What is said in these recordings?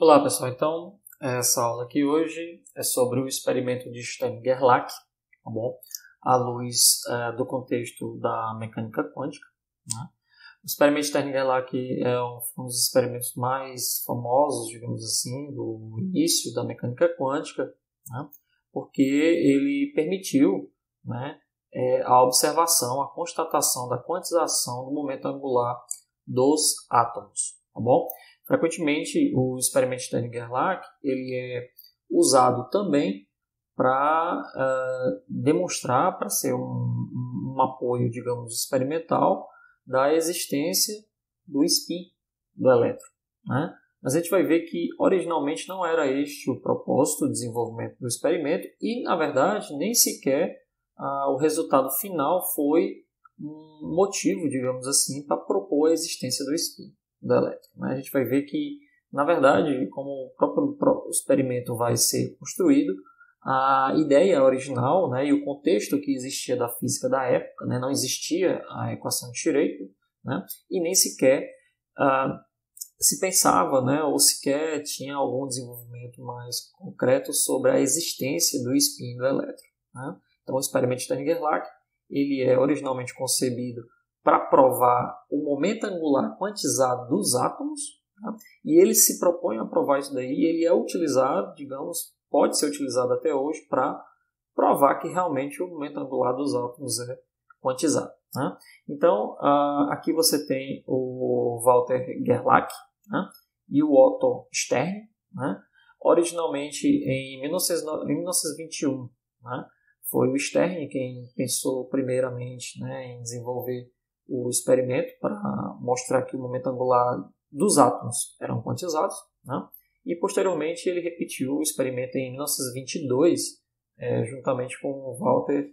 Olá pessoal, então essa aula aqui hoje é sobre o experimento de Stern-Gerlach, tá bom? À luz do contexto da mecânica quântica, né? O experimento de Stern-Gerlach é um dos experimentos mais famosos, digamos assim, do início da mecânica quântica, né? Porque ele permitiu, né, a observação, a constatação da quantização do momento angular dos átomos, tá bom? Frequentemente, o experimento de Stern-Gerlach ele é usado também para demonstrar, para ser um apoio, digamos, experimental da existência do spin do elétron, né? Mas a gente vai ver que originalmente não era este o propósito do desenvolvimento do experimento e, na verdade, nem sequer o resultado final foi um motivo, digamos assim, para propor a existência do spin do elétron. A gente vai ver que, na verdade, como o próprio experimento vai ser construído, a ideia original, né, e o contexto que existia da física da época, né, não existia a equação de Schrödinger, né, e nem sequer se pensava, né, ou sequer tinha algum desenvolvimento mais concreto sobre a existência do spin do elétron, né. Então, o experimento de Stern-Gerlach ele é originalmente concebido para provar o momento angular quantizado dos átomos, tá? E ele se propõe a provar isso daí, e ele é utilizado, digamos, pode ser utilizado até hoje para provar que realmente o momento angular dos átomos é quantizado, né? Então, aqui você tem o Walter Gerlach, né, e o Otto Stern, né? Originalmente em 1921, né, foi o Stern quem pensou primeiramente, né, em desenvolver o experimento para mostrar que o momento angular dos átomos eram quantizados, né? E posteriormente ele repetiu o experimento em 1922, juntamente com o Walter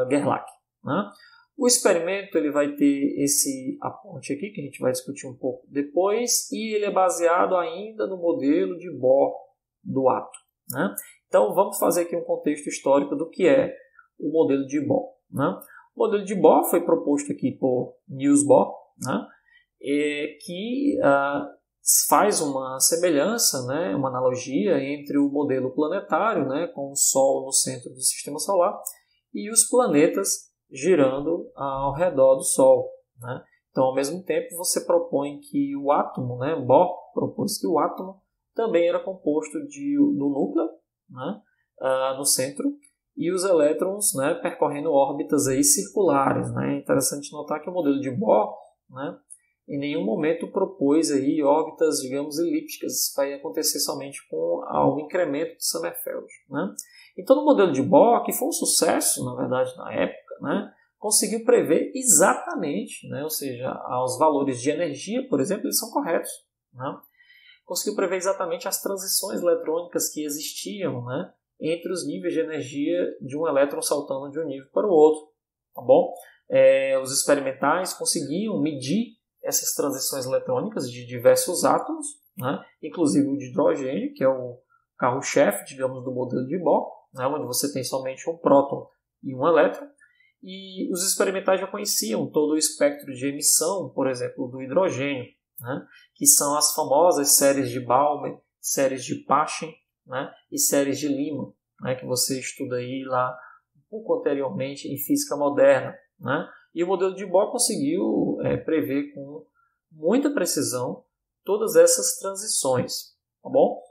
Gerlach, né? O experimento ele vai ter esse aponte aqui, que a gente vai discutir um pouco depois, e ele é baseado ainda no modelo de Bohr do átomo, né? Então vamos fazer aqui um contexto histórico do que é o modelo de Bohr, né? O modelo de Bohr foi proposto aqui por Niels Bohr, né, que faz uma semelhança, né, uma analogia entre o modelo planetário, né, com o Sol no centro do Sistema Solar, e os planetas girando ao redor do Sol, né? Então, ao mesmo tempo, você propõe que o átomo, né, Bohr propôs que o átomo também era composto do núcleo, né, no centro, e os elétrons, né, percorrendo órbitas aí circulares, né? É interessante notar que o modelo de Bohr, né, em nenhum momento propôs aí órbitas, digamos, elípticas. Isso vai acontecer somente com o incremento de Sommerfeld, né? Então, no modelo de Bohr, que foi um sucesso, na verdade, na época, né, conseguiu prever exatamente, né, ou seja, os valores de energia, por exemplo, eles são corretos, né? Conseguiu prever exatamente as transições eletrônicas que existiam, né, entre os níveis de energia de um elétron saltando de um nível para o outro, tá bom? Os experimentais conseguiam medir essas transições eletrônicas de diversos átomos, né, inclusive o de hidrogênio, que é o carro-chefe, digamos, do modelo de Bohr, né, onde você tem somente um próton e um elétron, e os experimentais já conheciam todo o espectro de emissão, por exemplo, do hidrogênio, né, que são as famosas séries de Balmer, séries de Paschen, né, e séries de Lyman, né, que você estuda aí lá um pouco anteriormente em física moderna, né? E o modelo de Bohr conseguiu prever com muita precisão todas essas transições, tá bom?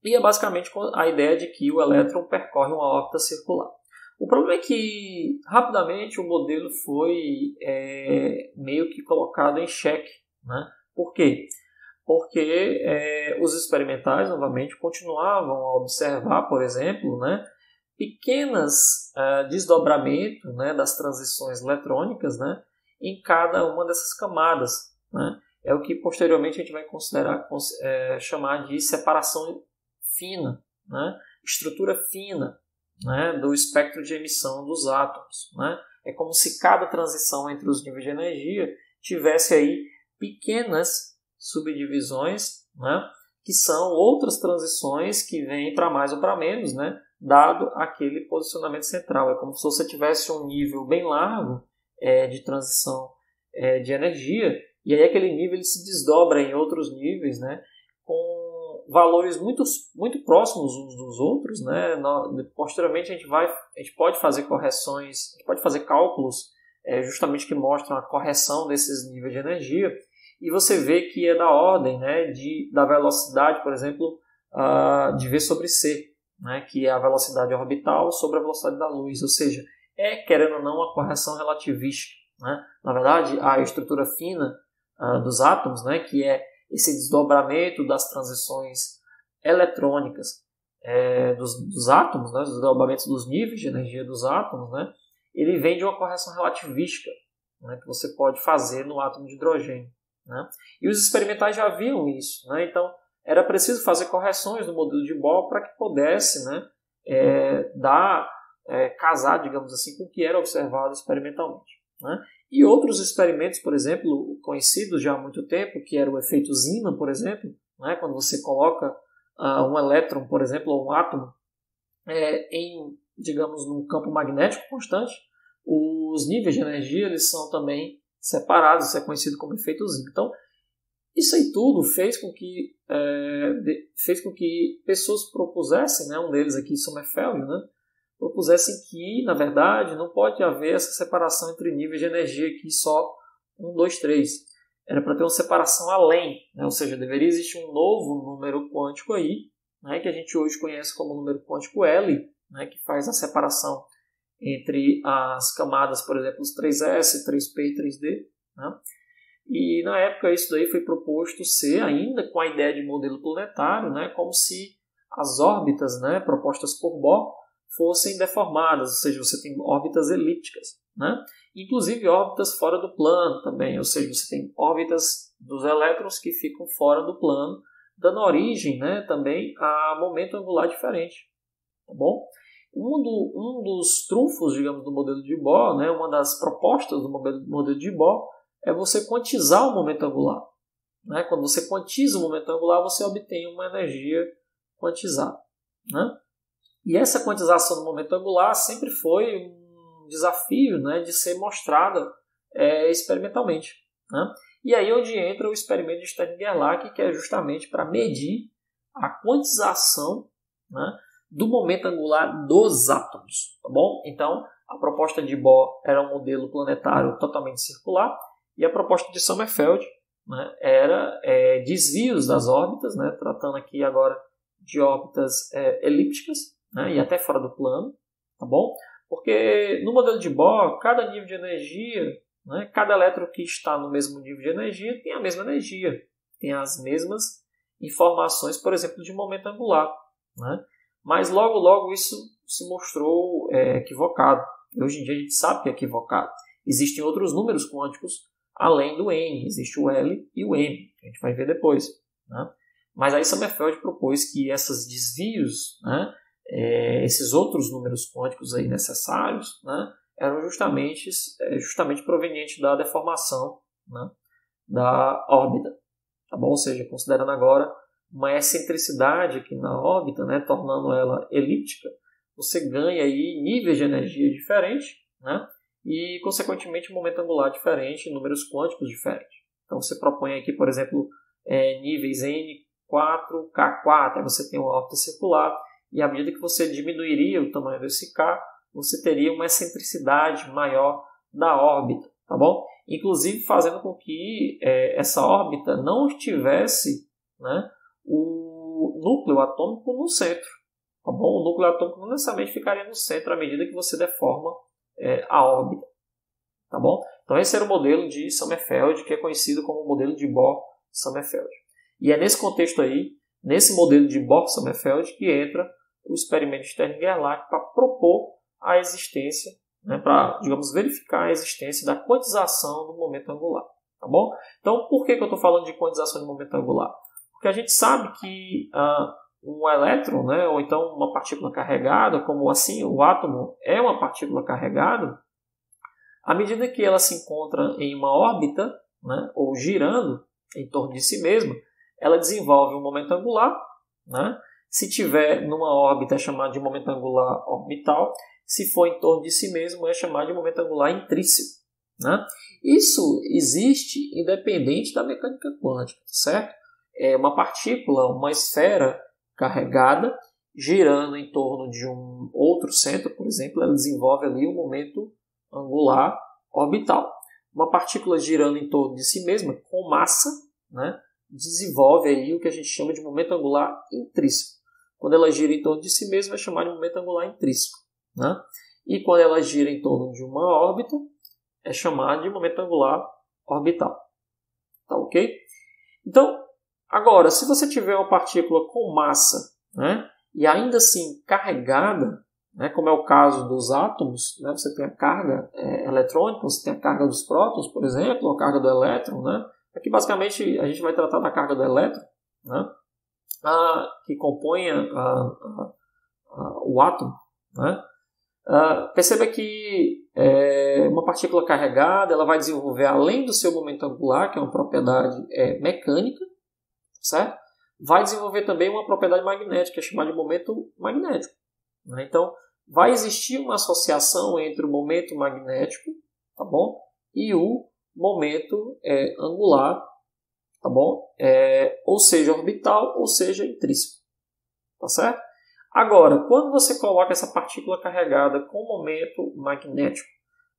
E é basicamente a ideia de que o elétron percorre uma órbita circular. O problema é que, rapidamente, o modelo foi meio que colocado em xeque, né? Por quê? Porque os experimentais, novamente, continuavam a observar, por exemplo, né, pequenos desdobramentos, né, das transições eletrônicas, né, em cada uma dessas camadas, né? É o que posteriormente a gente vai chamar de separação fina, né, estrutura fina, né, do espectro de emissão dos átomos, né? É como se cada transição entre os níveis de energia tivesse aí pequenas subdivisões, né, que são outras transições que vêm para mais ou para menos, né, dado aquele posicionamento central. É como se você tivesse um nível bem largo de transição de energia, e aí aquele nível ele se desdobra em outros níveis, né, com valores muito próximos uns dos outros, né? Posteriormente a gente pode fazer correções, a gente pode fazer cálculos justamente que mostram a correção desses níveis de energia, e você vê que é da ordem, né, da velocidade, por exemplo, de V sobre C, né, que é a velocidade orbital sobre a velocidade da luz, ou seja, querendo ou não, uma correção relativística, né? Na verdade, a estrutura fina dos átomos, né, que é esse desdobramento das transições eletrônicas dos átomos, né, os desdobramentos dos níveis de energia dos átomos, né, ele vem de uma correção relativística, né, que você pode fazer no átomo de hidrogênio, né? E os experimentais já viam isso, né? Então era preciso fazer correções no modelo de Bohr para que pudesse, né, casar, digamos assim, com o que era observado experimentalmente, né? E outros experimentos, por exemplo, conhecidos já há muito tempo, que era o efeito Zeeman, por exemplo, né, quando você coloca um elétron, por exemplo, ou um átomo digamos, num campo magnético constante, os níveis de energia eles são também separados, isso é conhecido como efeito Zeeman. Então, isso aí tudo fez com que pessoas propusessem, né, um deles aqui, Sommerfeld, né, propusessem que, na verdade, não pode haver essa separação entre níveis de energia aqui só 1, 2, 3. Era para ter uma separação além, né? Ou seja, deveria existir um novo número quântico aí, né, que a gente hoje conhece como número quântico L, né, que faz a separação entre as camadas, por exemplo, os 3S, 3P e 3D. Né? E na época isso daí foi proposto ser ainda com a ideia de modelo planetário, né, como se as órbitas, né, propostas por Bohr fossem deformadas, ou seja, você tem órbitas elípticas, né? Inclusive órbitas fora do plano também, ou seja, você tem órbitas dos elétrons que ficam fora do plano, dando origem, né, também a momento angular diferente, tá bom? Um dos trunfos, digamos, do modelo de Bohr, né, uma das propostas do modelo de Bohr é você quantizar o momento angular, né? Quando você quantiza o momento angular, você obtém uma energia quantizada, né? E essa quantização do momento angular sempre foi um desafio, né, de ser mostrada experimentalmente, né? E aí onde entra o experimento de Stern-Gerlach, que é justamente para medir a quantização, né, do momento angular dos átomos, tá bom? Então, a proposta de Bohr era um modelo planetário totalmente circular, e a proposta de Sommerfeld, né, era desvios das órbitas, né, tratando aqui agora de órbitas elípticas, né, e até fora do plano, tá bom? Porque no modelo de Bohr, cada nível de energia, né, cada elétron que está no mesmo nível de energia tem a mesma energia, tem as mesmas informações, por exemplo, de momento angular, né? Mas logo isso se mostrou equivocado. E hoje em dia a gente sabe que é equivocado. Existem outros números quânticos além do N, existe o L e o M, que a gente vai ver depois, né? Mas aí Sommerfeld propôs que esses desvios, né, esses outros números quânticos aí necessários, né, eram justamente provenientes da deformação, né, da órbita, tá bom? Ou seja, considerando agora uma excentricidade aqui na órbita, né, tornando ela elíptica, você ganha aí níveis de energia diferentes, né, e consequentemente um momento angular diferente, números quânticos diferentes. Então você propõe aqui, por exemplo, níveis N4, K4, aí você tem uma órbita circular, e à medida que você diminuiria o tamanho desse K, você teria uma excentricidade maior da órbita, tá bom? Inclusive fazendo com que essa órbita não tivesse, né, o núcleo atômico no centro, tá bom? O núcleo atômico não necessariamente ficaria no centro à medida que você deforma a órbita, tá bom? Então esse era o modelo de Sommerfeld, que é conhecido como o modelo de Bohr-Sommerfeld. E é nesse contexto aí, nesse modelo de Bohr-Sommerfeld, que entra o experimento de Stern-Gerlach para propor a existência, né, para, digamos, verificar a existência da quantização do momento angular, tá bom? Então, por que eu estou falando de quantização do momento angular? Porque a gente sabe que um elétron, né, ou então uma partícula carregada, como assim o átomo é uma partícula carregada, à medida que ela se encontra em uma órbita, né, ou girando em torno de si mesma, ela desenvolve um momento angular, né? Se tiver numa órbita é chamado de momento angular orbital, se for em torno de si mesmo é chamado de momento angular intrínseco, né? Isso existe independente da mecânica quântica, certo? uma partícula, uma esfera carregada, girando em torno de um outro centro, por exemplo, ela desenvolve ali um momento angular orbital. Uma partícula girando em torno de si mesma, com massa, né, desenvolve aí o que a gente chama de momento angular intrínseco. Quando ela gira em torno de si mesma, é chamado de momento angular intrínseco. Né? E quando ela gira em torno de uma órbita, é chamado de momento angular orbital. Tá ok? Então, agora, se você tiver uma partícula com massa, né, e ainda assim carregada, né, como é o caso dos átomos, né, você tem a carga eletrônica, você tem a carga dos prótons, por exemplo, a carga do elétron. Né? Aqui, basicamente, a gente vai tratar da carga do elétron, né, que compõe o átomo. Né? Perceba que uma partícula carregada ela vai desenvolver, além do seu momento angular, que é uma propriedade mecânica, certo? Vai desenvolver também uma propriedade magnética, chamada de momento magnético. Né? Então, vai existir uma associação entre o momento magnético, tá bom? E o momento angular, tá bom? Ou seja, orbital, ou seja, intrínseco. Tá certo? Agora, quando você coloca essa partícula carregada com momento magnético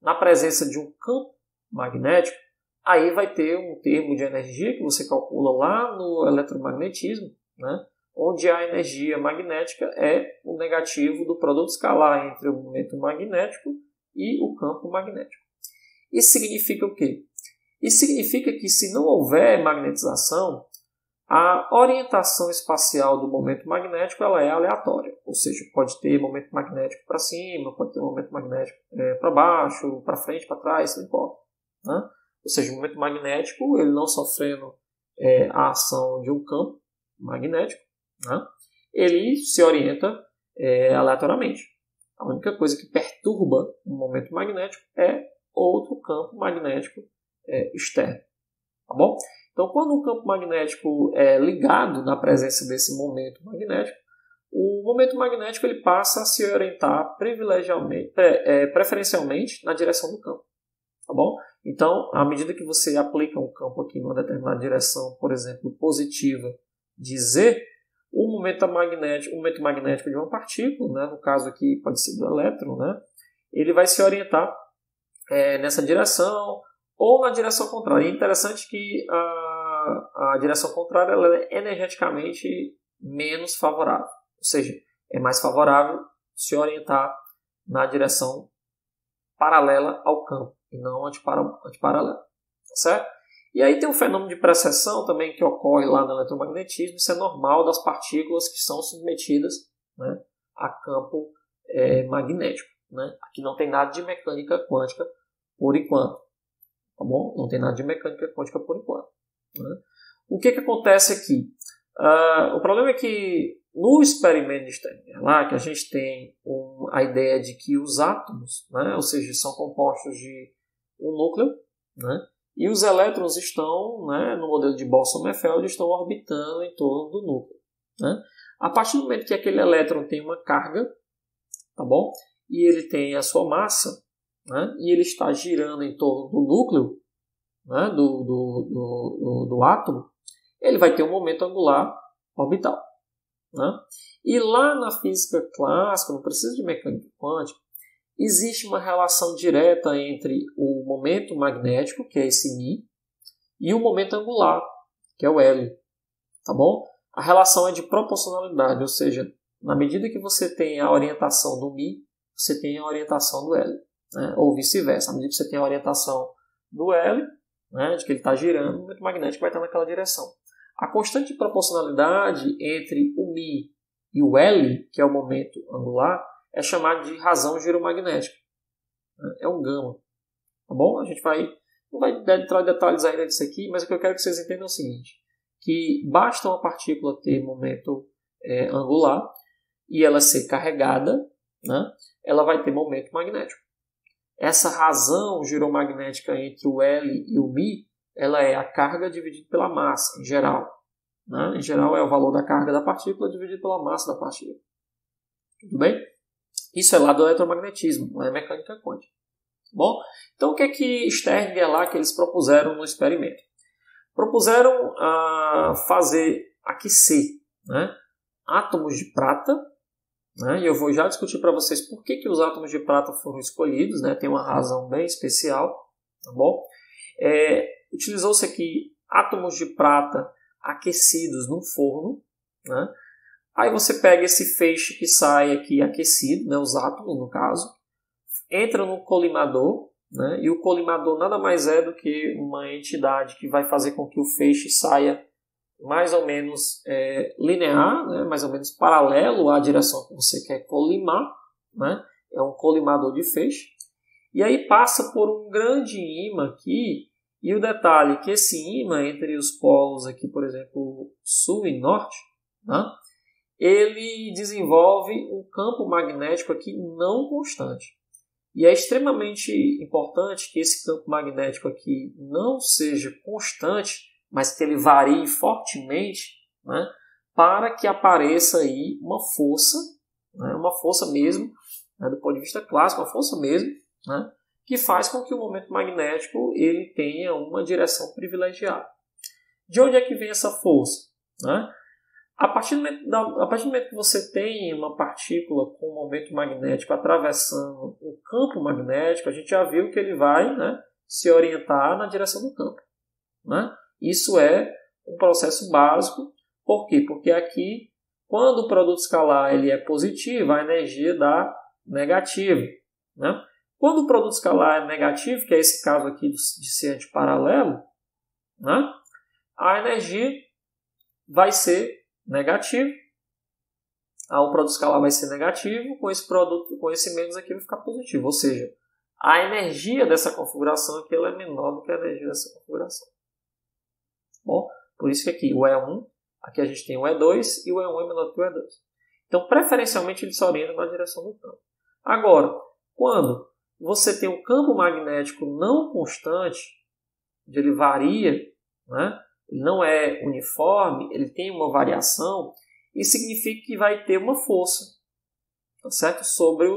na presença de um campo magnético, aí vai ter um termo de energia que você calcula lá no eletromagnetismo, né? Onde a energia magnética é o negativo do produto escalar entre o momento magnético e o campo magnético. Isso significa o quê? Isso significa que se não houver magnetização, a orientação espacial do momento magnético ela é aleatória, ou seja, pode ter momento magnético para cima, pode ter momento magnético para baixo, para frente, para trás, não importa. Né? Ou seja, o momento magnético, ele não sofrendo a ação de um campo magnético, né? Ele se orienta aleatoriamente. A única coisa que perturba o momento magnético é outro campo magnético externo. Tá bom? Então, quando o campo magnético é ligado na presença desse momento magnético, o momento magnético ele passa a se orientar preferencialmente na direção do campo. Tá bom? Então, à medida que você aplica um campo aqui numa determinada direção, por exemplo, positiva de Z, o momento magnético de uma partícula, né, no caso aqui pode ser do elétron, né, ele vai se orientar nessa direção ou na direção contrária. É interessante que a direção contrária ela é energeticamente menos favorável, ou seja, é mais favorável se orientar na direção paralela ao campo e não antiparalela, tá certo? E aí tem um fenômeno de precessão também que ocorre lá no eletromagnetismo. Isso é normal das partículas que são submetidas, né, a campo magnético. Né? Aqui não tem nada de mecânica quântica por enquanto. Tá bom? Não tem nada de mecânica quântica por enquanto. Né? O que acontece aqui? O problema é que no experimento de Stern-Gerlach a gente tem a ideia de que os átomos, né, ou seja, são compostos de um núcleo, né, e os elétrons estão, né, no modelo de Bohr-Sommerfeld, estão orbitando em torno do núcleo. Né? A partir do momento que aquele elétron tem uma carga, tá bom? E ele tem a sua massa, né, e ele está girando em torno do núcleo, né, do átomo, ele vai ter um momento angular orbital. Né? E lá na física clássica, não precisa de mecânica quântica, existe uma relação direta entre o momento magnético, que é esse μ, e o momento angular, que é o L. Tá bom? A relação é de proporcionalidade, ou seja, na medida que você tem a orientação do μ, você tem a orientação do L. Né? Ou vice-versa, à medida que você tem a orientação do L, né, de que ele está girando, o momento magnético vai estar naquela direção. A constante de proporcionalidade entre o μ e o L, que é o momento angular, é chamada de razão giromagnética. É um gama. Tá bom? A gente não vai entrar em detalhes ainda disso aqui, mas o que eu quero que vocês entendam é o seguinte, que basta uma partícula ter momento angular e ela ser carregada, né, ela vai ter momento magnético. Essa razão giromagnética entre o L e o μ, ela é a carga dividida pela massa, em geral. Né? Em geral, é o valor da carga da partícula dividido pela massa da partícula. Tudo bem? Isso é lá do eletromagnetismo, não é mecânica quântica. Bom, então o que é que Stern e Gerlach eles propuseram no experimento? propuseram aquecer, né, átomos de prata, né, e eu vou já discutir para vocês por que os átomos de prata foram escolhidos, né, tem uma razão bem especial, tá bom? Utilizou-se aqui átomos de prata aquecidos num forno, né? Aí você pega esse feixe que sai aqui aquecido, né, os átomos no caso, entra no colimador, né, e o colimador nada mais é do que uma entidade que vai fazer com que o feixe saia mais ou menos linear, né, mais ou menos paralelo à direção que você quer colimar, né, é um colimador de feixe, e aí passa por um grande ímã aqui, e o detalhe é que esse ímã entre os polos aqui, por exemplo, sul e norte, né, ele desenvolve um campo magnético aqui não constante. E é extremamente importante que esse campo magnético aqui não seja constante, mas que ele varie fortemente, né, para que apareça aí uma força, né, uma força mesmo, né, do ponto de vista clássico, uma força mesmo, né, que faz com que o momento magnético ele tenha uma direção privilegiada. De onde é que vem essa força? Né? A partir do momento que você tem uma partícula com um momento magnético atravessando o campo magnético, a gente já viu que ele vai, né, se orientar na direção do campo. Né? Isso é um processo básico. Por quê? Porque aqui, quando o produto escalar ele é positivo, a energia dá negativo. Né? Quando o produto escalar é negativo, que é esse caso aqui de ser antiparalelo, né, a energia vai ser negativo, o produto escalar vai ser negativo, com esse menos aqui vai ficar positivo, ou seja, a energia dessa configuração aqui ela é menor do que a energia dessa configuração. Bom, por isso que aqui o E1, aqui a gente tem o E2 e o E1 é menor do que o E2. Então, preferencialmente ele se orienta na direção do campo. Agora, quando você tem um campo magnético não constante, onde ele varia, né? Ele não é uniforme, ele tem uma variação, isso significa que vai ter uma força, tá certo? sobre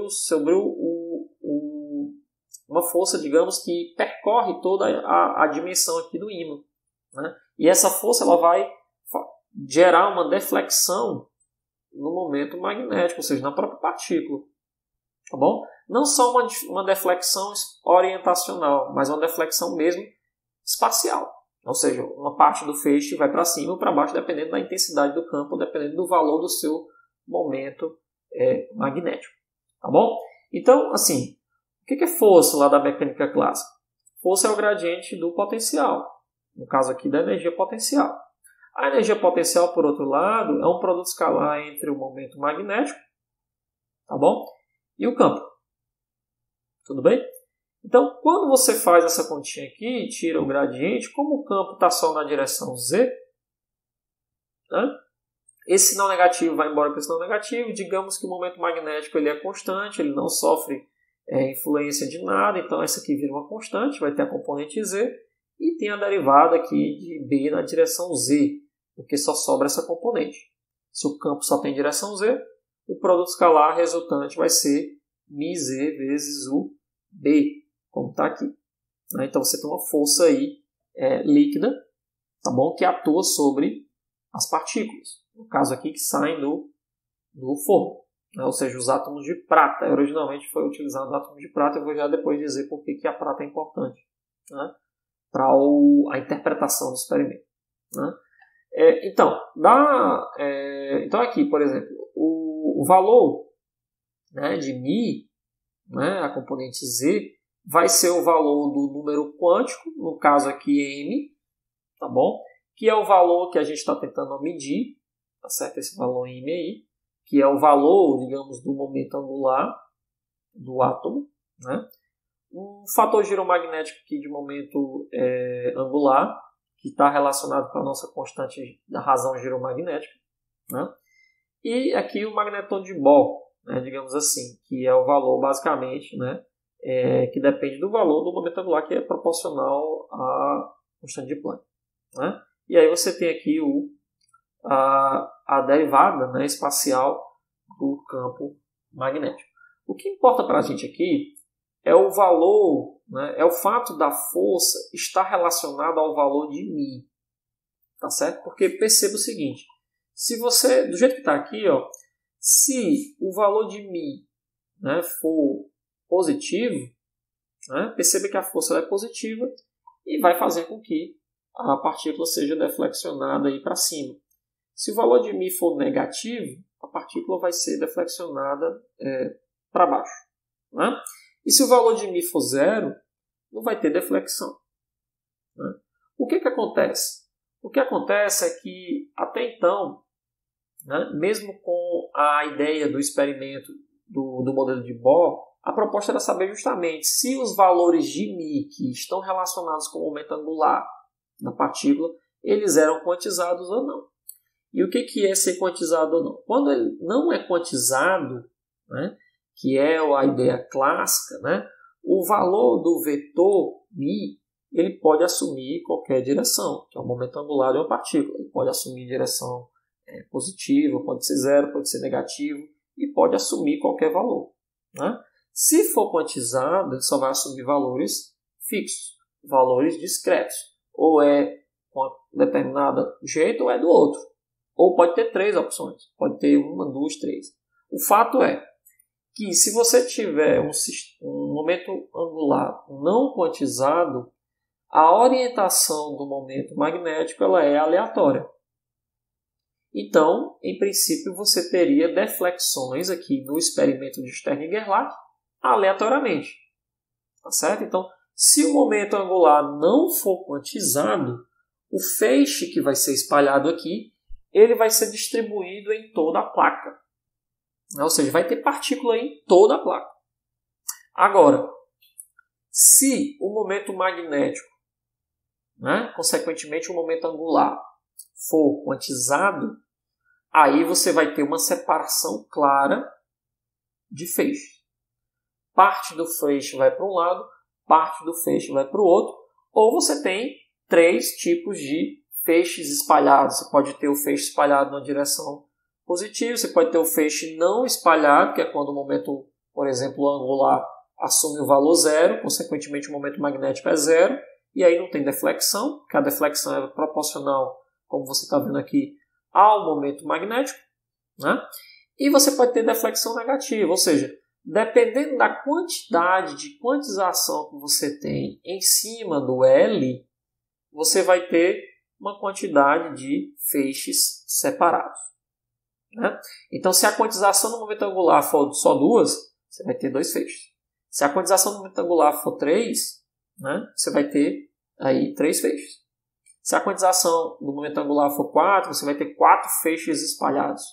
uma força, digamos, que percorre toda a dimensão aqui do ímã. Né? E essa força ela vai gerar uma deflexão no momento magnético, ou seja, na própria partícula. Tá bom? Não só uma deflexão orientacional, mas uma deflexão mesmo espacial. Ou seja, uma parte do feixe vai para cima ou para baixo, dependendo da intensidade do campo, dependendo do valor do seu momento magnético. Tá bom? Então, assim, o que é força lá da mecânica clássica? Força é o gradiente do potencial. No caso aqui, da energia potencial. A energia potencial, por outro lado, é um produto escalar entre o momento magnético, tá bom? E o campo. Tudo bem? Então, quando você faz essa continha aqui, tira o gradiente, como o campo está só na direção Z, né, esse sinal negativo vai embora para o sinal negativo, digamos que o momento magnético ele é constante, ele não sofre influência de nada, então essa aqui vira uma constante, vai ter a componente Z, e tem a derivada aqui de B na direção Z, porque só sobra essa componente. Se o campo só tem direção Z, o produto escalar resultante vai ser μz vezes o B, como está aqui. Então você tem uma força aí líquida, tá bom? Que atua sobre as partículas. No caso aqui que saem do forno. Né? Ou seja, os átomos de prata. Originalmente foi utilizado átomos de prata. Eu vou já depois dizer por que a prata é importante, né, para a interpretação do experimento. Né? Então aqui, por exemplo, o valor, né, de μ, né, a componente Z, vai ser o valor do número quântico, no caso aqui M, tá bom? Que é o valor que a gente está tentando medir, tá certo? Esse valor M aí, que é o valor, digamos, do momento angular do átomo, né? Um fator giromagnético aqui de momento angular, que está relacionado com a nossa constante da razão giromagnética, né? E aqui o magneton de Bohr, né, digamos assim, que é o valor basicamente, né, que depende do valor do momento angular, que é proporcional à constante de Planck. Né? E aí você tem aqui a derivada, né, espacial do campo magnético. O que importa para a gente aqui é o valor, né, é o fato da força estar relacionado ao valor de μ. tá certo? Porque perceba o seguinte, se você, do jeito que está aqui, ó, se o valor de μ, né, for positivo, né, perceba que a força é positiva e vai fazer com que a partícula seja deflexionada para cima. Se o valor de μ for negativo, a partícula vai ser deflexionada para baixo. Né? E se o valor de μ for zero, não vai ter deflexão. Né? O que acontece? O que acontece é que, até então, né, mesmo com a ideia do experimento do modelo de Bohr, a proposta era saber justamente se os valores de μ que estão relacionados com o momento angular da partícula, eles eram quantizados ou não. E o que é ser quantizado ou não? Quando ele não é quantizado, né, que é a ideia clássica, né, o valor do vetor μ ele pode assumir qualquer direção, que é o momento angular de uma partícula. Ele pode assumir direção positiva, pode ser zero, pode ser negativo, e pode assumir qualquer valor. Né? Se for quantizado, ele só vai assumir valores fixos, valores discretos. Ou é com um determinado jeito ou é do outro. Ou pode ter três opções. Pode ter uma, duas, três. O fato é que se você tiver um momento angular não quantizado, a orientação do momento magnético ela é aleatória. Então, em princípio, você teria deflexões aqui no experimento de Stern-Gerlach aleatoriamente. Tá certo? Então, se o momento angular não for quantizado, o feixe que vai ser espalhado aqui, ele vai ser distribuído em toda a placa. Ou seja, vai ter partícula em toda a placa. Agora, se o momento magnético, né, consequentemente o momento angular, for quantizado, aí você vai ter uma separação clara de feixes. Parte do feixe vai para um lado, parte do feixe vai para o outro, ou você tem três tipos de feixes espalhados. Você pode ter o feixe espalhado na direção positiva, você pode ter o feixe não espalhado, que é quando o momento, por exemplo, angular assume o valor zero, consequentemente o momento magnético é zero, e aí não tem deflexão, porque a deflexão é proporcional, como você está vendo aqui, ao momento magnético. Né? E você pode ter deflexão negativa, ou seja, dependendo da quantidade de quantização que você tem em cima do L, você vai ter uma quantidade de feixes separados. Né? Então, se a quantização no momento angular for só duas, você vai ter dois feixes. Se a quantização no momento angular for três, né, você vai ter aí três feixes. Se a quantização do momento angular for 4, você vai ter 4 feixes espalhados.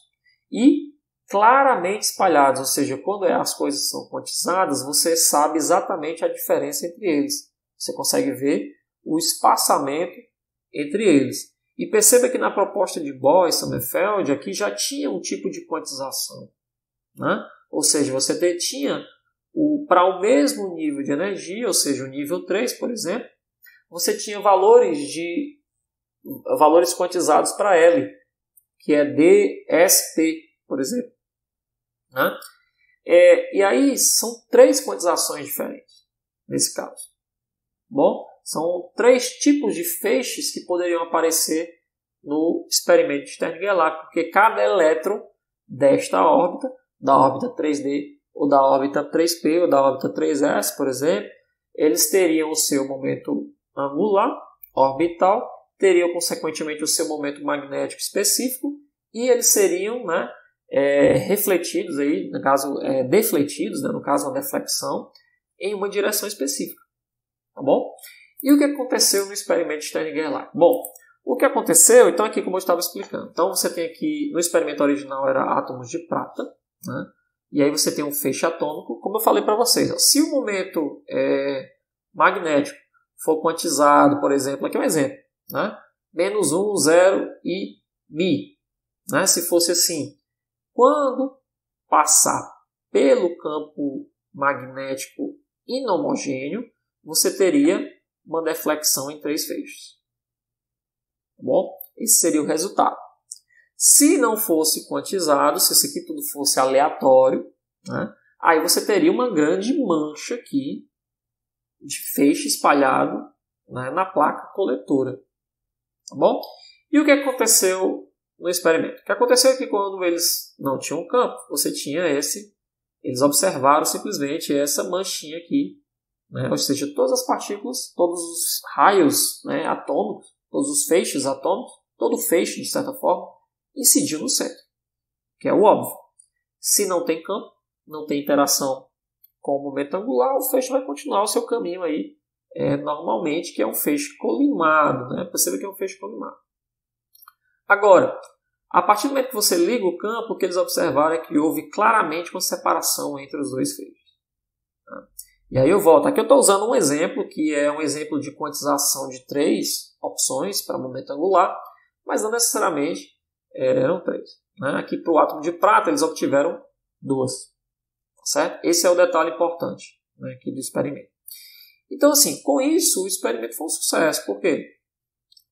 E claramente espalhados, ou seja, quando as coisas são quantizadas, você sabe exatamente a diferença entre eles. Você consegue ver o espaçamento entre eles. E perceba que na proposta de Bohr e Sommerfeld aqui já tinha um tipo de quantização. Né? Ou seja, você tinha para o mesmo nível de energia, ou seja, o nível 3, por exemplo, você tinha valores quantizados para L, que é dSt, por exemplo. Né? E aí são 3 quantizações diferentes, nesse caso. Bom, são 3 tipos de feixes que poderiam aparecer no experimento de Stern-Gerlach, porque cada elétron desta órbita, da órbita 3D, ou da órbita 3P, ou da órbita 3S, por exemplo, eles teriam o seu momento angular, orbital, teriam consequentemente o seu momento magnético específico, e eles seriam, né, refletidos, aí, no caso, defletidos, né, no caso uma deflexão, em uma direção específica. Tá bom? E o que aconteceu no experimento de Stern-Gerlach? Bom, o que aconteceu, então aqui como eu estava explicando, então você tem aqui, no experimento original era átomos de prata, né? E aí você tem um feixe atômico, como eu falei para vocês, ó, se o momento magnético for quantizado, por exemplo, aqui é um exemplo, né? Menos 1, 0 e μ. Né? Se fosse assim, quando passar pelo campo magnético inhomogêneo, você teria uma deflexão em 3 feixes. Tá bom? Esse seria o resultado. Se não fosse quantizado, se isso aqui tudo fosse aleatório, né, aí você teria uma grande mancha aqui de feixe espalhado, né, na placa coletora. Tá bom? E o que aconteceu no experimento? O que aconteceu é que quando eles não tinham campo, você tinha eles observaram simplesmente essa manchinha aqui, né? Ou seja, todas as partículas, todos os raios, né, atômicos, todos os feixes atômicos, todo feixe, de certa forma, incidiu no centro, que é o óbvio. Se não tem campo, não tem interação com o momento angular, o feixe vai continuar o seu caminho aí, normalmente, que é um feixe colimado, né? Perceba que é um feixe colimado. Agora, a partir do momento que você liga o campo, o que eles observaram é que houve claramente uma separação entre os dois feixes. Tá? E aí eu volto. Aqui eu estou usando um exemplo, que é um exemplo de quantização de 3 opções para momento angular, mas não necessariamente eram 3. Né? Aqui para o átomo de prata eles obtiveram 2. Tá certo? Esse é o detalhe importante, né, aqui do experimento. Então, assim, com isso o experimento foi um sucesso. Por quê?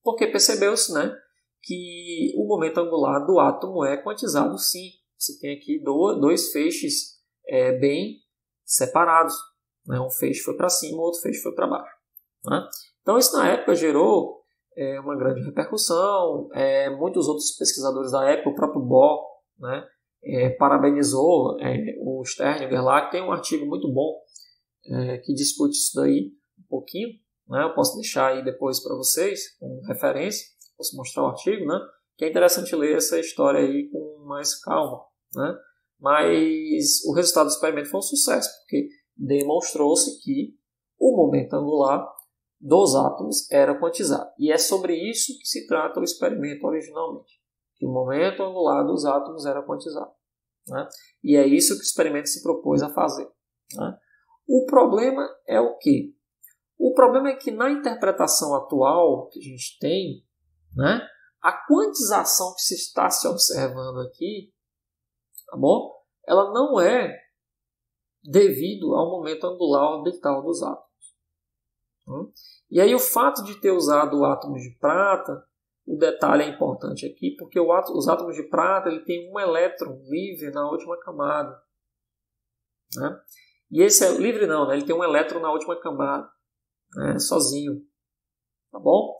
Porque percebeu-se, né, que o momento angular do átomo é quantizado sim. Você tem aqui dois feixes bem separados. Né? Um feixe foi para cima, o outro feixe foi para baixo. Né? Então isso na época gerou uma grande repercussão. Muitos outros pesquisadores da época, o próprio Bohr, né, parabenizou o Stern e o Gerlach. Tem um artigo muito bom que discute isso daí um pouquinho. Né? Eu posso deixar aí depois para vocês como referência. Posso mostrar o artigo, né? Que é interessante ler essa história aí com mais calma, né? Mas o resultado do experimento foi um sucesso, porque demonstrou-se que o momento angular dos átomos era quantizado. E é sobre isso que se trata o experimento originalmente, que o momento angular dos átomos era quantizado. Né? E é isso que o experimento se propôs a fazer. Né? O problema é o quê? O problema é que na interpretação atual que a gente tem, né, a quantização que se está se observando aqui, tá bom? Ela não é devido ao momento angular orbital dos átomos. E aí o fato de ter usado o átomo de prata, o detalhe é importante aqui, porque os átomos de prata ele tem um elétron livre na última camada. Né? E esse é livre não, né? Ele tem um elétron na última camada, né? Sozinho. Tá bom?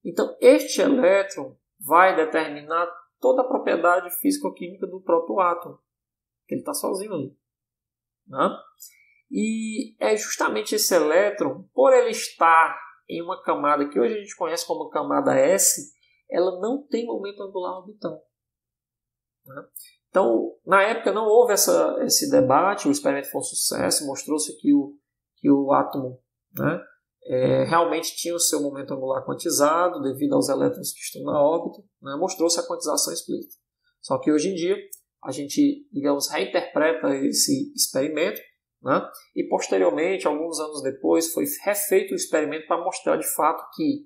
Então, este elétron vai determinar toda a propriedade físico-química do próprio átomo. Ele está sozinho ali. Né? E é justamente esse elétron, por ele estar em uma camada que hoje a gente conhece como camada S, ela não tem momento angular orbital. Né? Então, na época não houve esse debate, o experimento foi um sucesso, mostrou-se que o átomo, né, realmente tinha o seu momento angular quantizado devido aos elétrons que estão na órbita, né, mostrou-se a quantização explícita. Só que hoje em dia a gente, digamos, reinterpreta esse experimento, né, e posteriormente, alguns anos depois, foi refeito o experimento para mostrar de fato que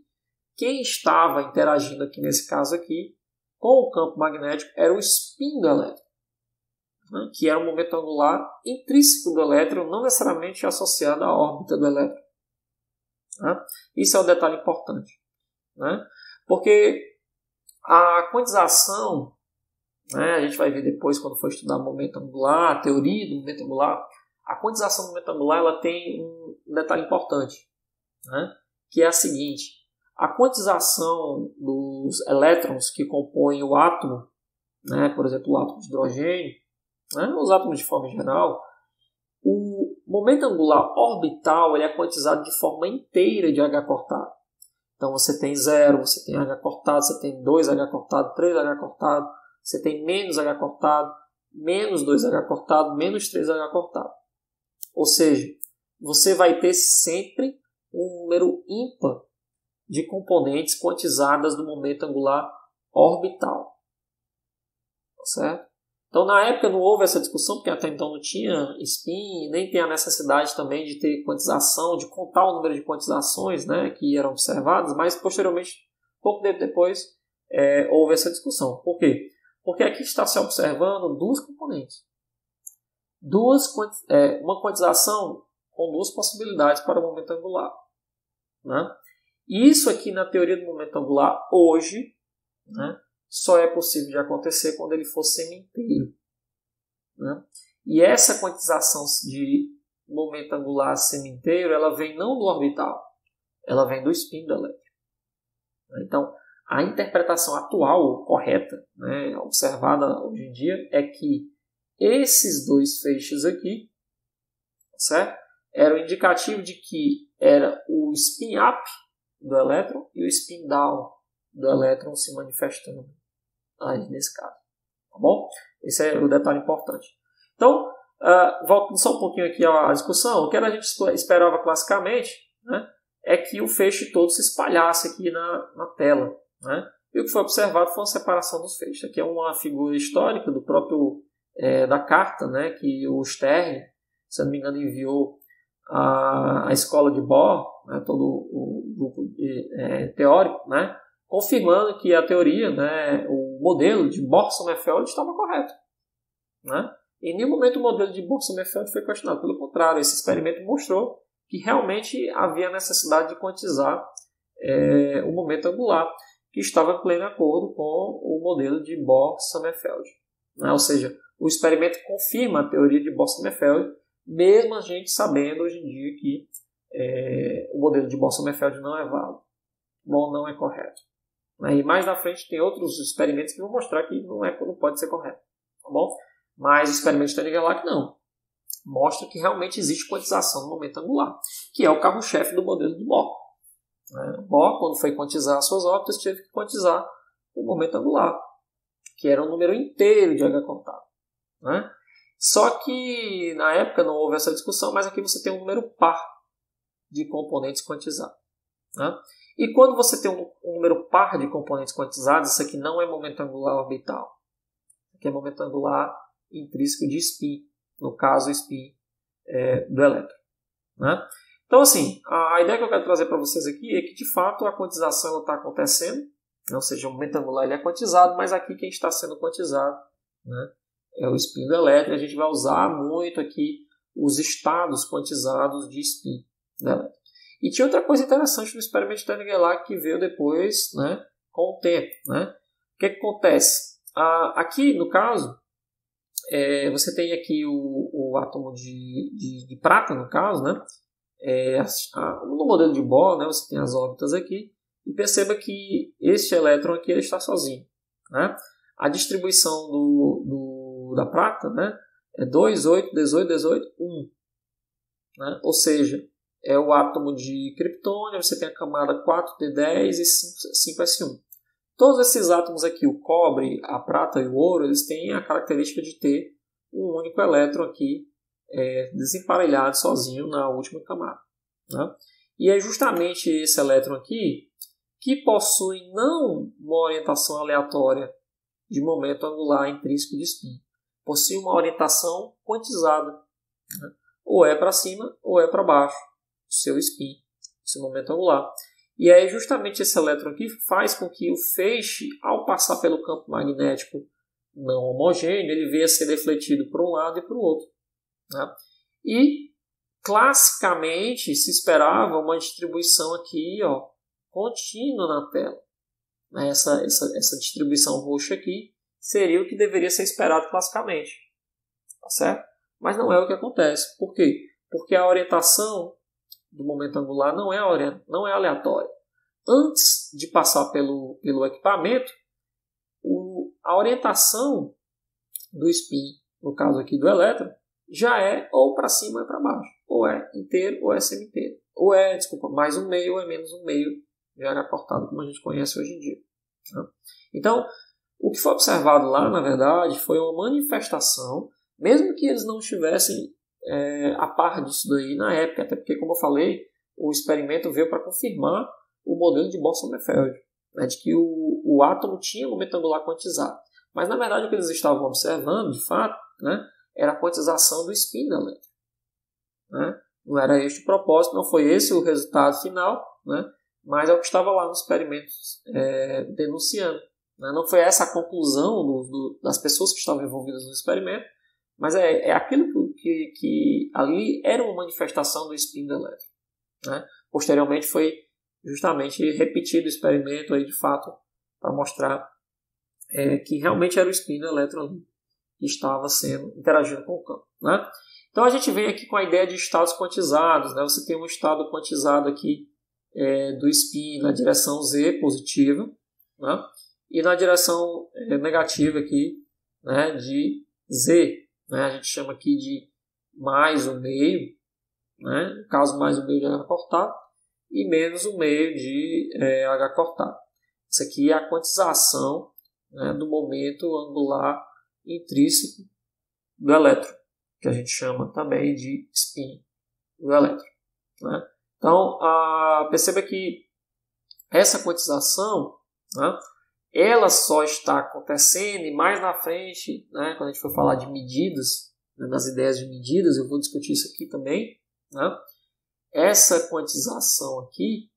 quem estava interagindo aqui nesse caso aqui com o campo magnético era o spin do elétron, né, que era um momento angular intrínseco do elétron, não necessariamente associado à órbita do elétron. Né? Isso é um detalhe importante, né? Porque a quantização, né, a gente vai ver depois quando for estudar momento angular, a teoria do momento angular, a quantização do momento angular ela tem um detalhe importante, né, que é a seguinte: a quantização dos elétrons que compõem o átomo, né, por exemplo, o átomo de hidrogênio, né, os átomos de forma geral, o momento angular orbital ele é quantizado de forma inteira de H cortado. Então você tem 0, você tem H cortado, você tem 2H cortado, 3H cortado, você tem menos H cortado, menos 2H cortado, menos 3H cortado. Ou seja, você vai ter sempre um número ímpar de componentes quantizadas do momento angular orbital. Tá certo? Então, na época não houve essa discussão, porque até então não tinha spin, nem tem a necessidade também de ter quantização, de contar o número de quantizações, né, que eram observadas, mas posteriormente, pouco tempo depois, houve essa discussão. Por quê? Porque aqui está se observando duas componentes. Uma quantização com duas possibilidades para o momento angular. Né? E isso aqui na teoria do momento angular, hoje, né, só é possível de acontecer quando ele for semi-inteiro. Né? E essa quantização de momento angular semi-inteiro, ela vem não do orbital, ela vem do spin do elétron. Então, A interpretação atual, correta, né, observada hoje em dia, é que esses dois feixes aqui, certo? Era o indicativo de que era o spin up do elétron e o spin down do elétron se manifestando aí nesse caso. Tá bom? Esse é o detalhe importante. Então, voltando só um pouquinho aqui à discussão, o que a gente esperava classicamente, né, é que o feixe todo se espalhasse aqui na tela. Né? E o que foi observado foi uma separação dos feixes. Aqui é uma figura histórica do próprio da carta, né, que o Stern, se não me engano, enviou à escola de Bohr, né, todo o grupo teórico, né, confirmando que a teoria, né, o modelo de Bohr-Sommerfeld estava correto. Né? Em nenhum momento o modelo de Bohr-Sommerfeld foi questionado. Pelo contrário, esse experimento mostrou que realmente havia necessidade de quantizar o momento angular, que estava em pleno acordo com o modelo de Bohr-Sommerfeld. Né? Ou seja, o experimento confirma a teoria de Bohr-Sommerfeld, mesmo a gente sabendo hoje em dia que o modelo de Bohr-Sommerfeld não é válido, não é correto. E mais na frente tem outros experimentos que vão mostrar que não pode ser correto. Tá bom? Mas o experimento de Stern-Gerlach não. Mostra que realmente existe quantização no momento angular, que é o carro-chefe do modelo de Bohr. Bohr, quando foi quantizar as suas órbitas, teve que quantizar o momento angular, que era um número inteiro de H contado. Né? Só que na época não houve essa discussão, mas aqui você tem um número par de componentes quantizados. Né? E quando você tem um número par de componentes quantizados, isso aqui não é momento angular orbital. Isso aqui é momento angular intrínseco de spin, no caso o spin do elétron. Né? Então, assim, a ideia que eu quero trazer para vocês aqui é que, de fato, a quantização está acontecendo, ou seja, o momento angular ele é quantizado, mas aqui quem está sendo quantizado, né, é o spin do elétron. A gente vai usar muito aqui os estados quantizados de spin do elétron. E tinha outra coisa interessante no experimento de Stern-Gerlach que veio depois, né, com o tempo. Né? O que acontece? Aqui, no caso, você tem aqui o átomo de prata, no caso, né? No modelo de Bohr, né, você tem as órbitas aqui, e perceba que este elétron aqui ele está sozinho. Né? A distribuição da prata, né, é 2, 8, 18, 18, 1. Né? Ou seja, é o átomo de criptônio, você tem a camada 4d10 e 5s1. Todos esses átomos aqui, o cobre, a prata e o ouro, eles têm a característica de ter um único elétron aqui desemparelhado sozinho na última camada. Né? E é justamente esse elétron aqui que possui não uma orientação aleatória de momento angular intrínseco de spin, possui uma orientação quantizada. Né? Ou é para cima ou é para baixo, o seu spin, o seu momento angular. E é justamente esse elétron aqui que faz com que o feixe, ao passar pelo campo magnético não homogêneo, ele venha a ser defletido para um lado e para o outro. Né? E, classicamente, se esperava uma distribuição aqui contínua na tela. Essa distribuição roxa aqui seria o que deveria ser esperado classicamente. Tá certo? Mas não é o que acontece. Por quê? Porque a orientação do momento angular não é aleatória. Antes de passar pelo equipamento, a orientação do spin, no caso aqui do elétron, já é ou para cima ou é para baixo. Ou é inteiro ou é semi-inteiro. Ou é, mais um meio ou é menos um meio, já era cortado, como a gente conhece hoje em dia. Né? Então, o que foi observado lá, na verdade, foi uma manifestação, mesmo que eles não estivessem a par disso daí na época, até porque, como eu falei, o experimento veio para confirmar o modelo de Bohr-Sommerfeld, né, de que o átomo tinha momento angular quantizado. Mas, na verdade, o que eles estavam observando, de fato, né, era a quantização do spin da elétron. Né? Não era este o propósito, não foi esse o resultado final, né, mas é o que estava lá no experimento denunciando. Né? Não foi essa a conclusão das pessoas que estavam envolvidas no experimento, mas é aquilo que ali era uma manifestação do spin do elétron. Né? Posteriormente foi justamente repetido o experimento aí, de fato, para mostrar que realmente era o spin do elétron ali que estava interagindo com o campo. Né? Então a gente vem aqui com a ideia de estados quantizados. Né? Você tem um estado quantizado aqui do spin na direção Z positiva, né? E na direção negativa aqui, né, de Z, né? A gente chama aqui de mais 1/2, né? No caso, mais 1/2 de H cortado e menos 1/2 de H cortado. Isso aqui é a quantização, né, do momento angular intrínseco do elétron, que a gente chama também de spin do elétron, né? Então, perceba que essa quantização, né, ela só está acontecendo, e mais na frente, né, quando a gente for falar de medidas, né, nas ideias de medidas, eu vou discutir isso aqui também, né? Essa quantização aqui,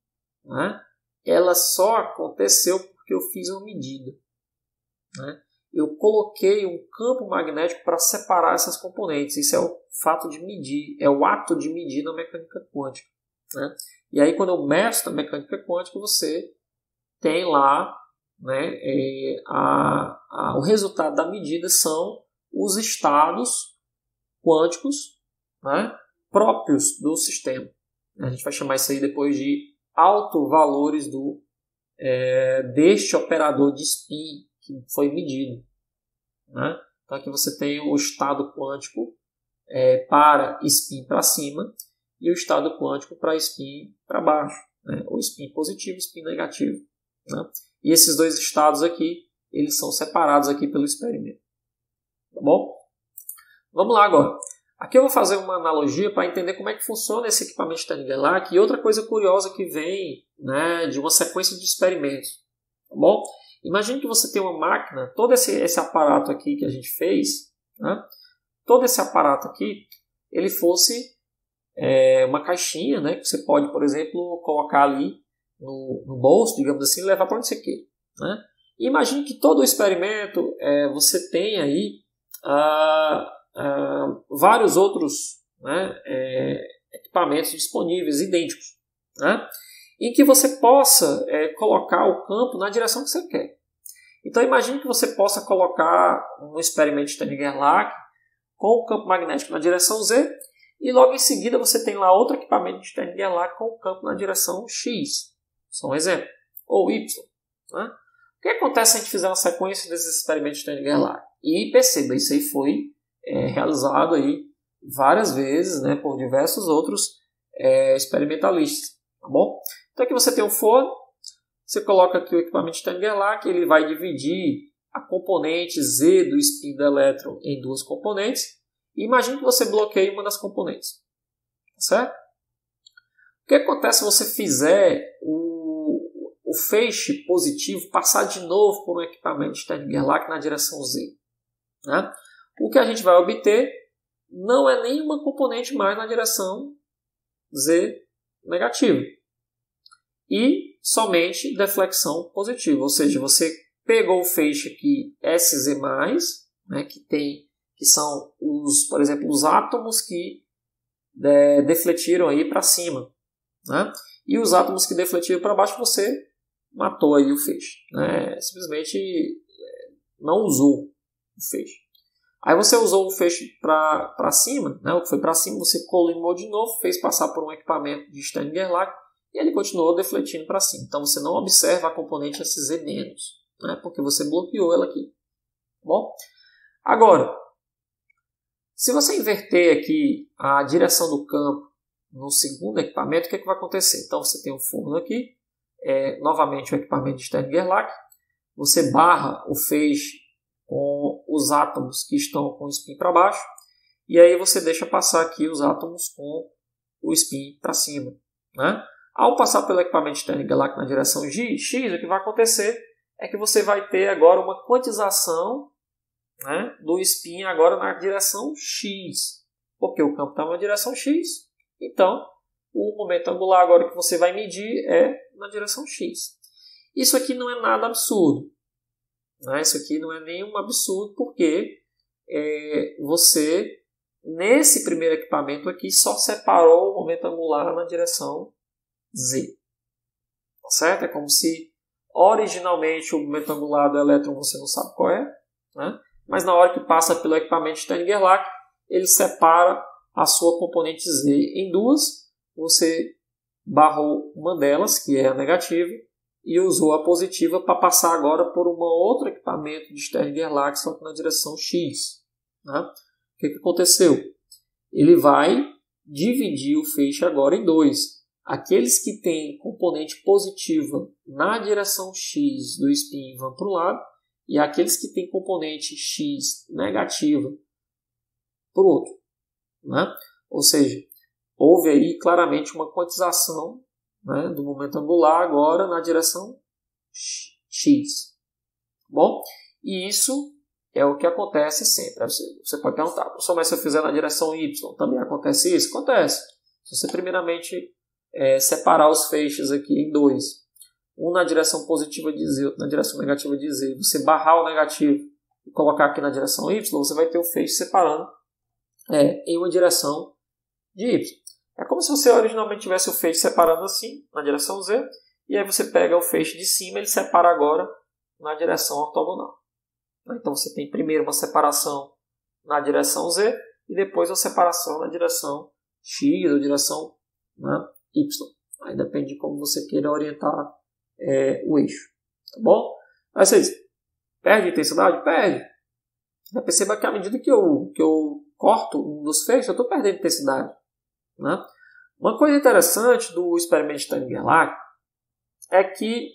né, ela só aconteceu porque eu fiz uma medida, né? Eu coloquei um campo magnético para separar essas componentes. Isso é o fato de medir, é o ato de medir na mecânica quântica, né? E aí, quando eu meço na mecânica quântica, você tem lá, né, o resultado da medida são os estados quânticos, né, próprios do sistema. A gente vai chamar isso aí depois de autovalores deste operador de spin que foi medido, né? Então aqui você tem o estado quântico para spin para cima e o estado quântico para spin para baixo, né? Ou spin positivo e spin negativo, né? E esses dois estados aqui, eles são separados aqui pelo experimento. Tá bom? Vamos lá agora. Aqui eu vou fazer uma analogia para entender como é que funciona esse equipamento Stern Gerlach e outra coisa curiosa que vem, né, de uma sequência de experimentos. Tá bom? Imagine que você tem uma máquina, todo esse aparato aqui que a gente fez, né, todo esse aparato aqui, ele fosse uma caixinha, né, que você pode, por exemplo, colocar ali no bolso, digamos assim, e levar para onde você quer, né? Imagine que todo o experimento você tem aí vários outros, né, equipamentos disponíveis, idênticos, né, em que você possa colocar o campo na direção que você quer. Então imagine que você possa colocar um experimento Stern Gerlach com o campo magnético na direção Z e logo em seguida você tem lá outro equipamento de Stern Gerlach com o campo na direção X, só um exemplo, ou Y, né? O que acontece se a gente fizer uma sequência desses experimentos de Stern Gerlach? E perceba, isso aí foi realizado aí várias vezes, né, por diversos outros experimentalistas, tá bom? Então aqui você tem um forno, você coloca aqui o equipamento de Stern Gerlach, ele vai dividir a componente Z do spin do elétron em duas componentes, e imagine que você bloqueia uma das componentes, tá certo? O que acontece se você fizer o feixe positivo passar de novo por um equipamento de Stern Gerlach na direção Z, né? O que a gente vai obter não é nenhuma componente mais na direção Z negativa e somente deflexão positiva, ou seja, você pegou o feixe aqui SZ+, né, que são por exemplo, os átomos que defletiram aí para cima, né? E os átomos que defletiram para baixo você matou aí o feixe, né? Simplesmente não usou o feixe. Aí você usou o feixe para cima, né? O que foi para cima você colimou de novo, fez passar por um equipamento de Stern Gerlach e ele continuou defletindo para cima. Então você não observa a componente SZ-, né? Porque você bloqueou ela aqui. Bom? Agora, se você inverter aqui a direção do campo no segundo equipamento, o que vai acontecer? Então você tem um forno aqui, novamente o equipamento de Stern Gerlach, você barra o feixe com os átomos que estão com o spin para baixo, e aí você deixa passar aqui os átomos com o spin para cima, né? Ao passar pelo equipamento de Stern Gerlach na direção X, o que vai acontecer é que você vai ter agora uma quantização, né, do spin agora na direção X, porque o campo está na direção X, então o momento angular agora que você vai medir é na direção X. Isso aqui não é nada absurdo, né? Isso aqui não é nenhum absurdo, porque você, nesse primeiro equipamento aqui, só separou o momento angular na direção Z. Tá certo? É como se originalmente o momento angular do elétron você não sabe qual é, né? Mas na hora que passa pelo equipamento de Stern Gerlach, ele separa a sua componente Z em duas, você barrou uma delas, que é a negativa, e usou a positiva para passar agora por um outro equipamento de Stern-Gerlach, só que na direção X. Né? O que aconteceu? Ele vai dividir o feixe agora em dois. Aqueles que têm componente positiva na direção X do spin vão para o lado, e aqueles que têm componente X negativa para o outro. Né? Ou seja, houve aí claramente uma quantização, né, do momento angular agora na direção X. Bom, e isso é o que acontece sempre. Você pode perguntar, professor, mas se eu fizer na direção Y, também acontece isso? Acontece. Se você primeiramente separar os feixes aqui em dois, um na direção positiva de Z, outro na direção negativa de Z, você barrar o negativo e colocar aqui na direção Y, você vai ter o feixe separando em uma direção de Y. É como se você originalmente tivesse o feixe separando assim, na direção Z, e aí você pega o feixe de cima e ele separa agora na direção ortogonal. Então você tem primeiro uma separação na direção Z e depois uma separação na direção X ou direção, né, Y. Aí depende de como você queira orientar o eixo. Tá bom? Aí vocês, perde intensidade? Perde. Já perceba que à medida que eu corto um dos feixes, eu estou perdendo intensidade. Né? Uma coisa interessante do experimento de Stern-Gerlach é que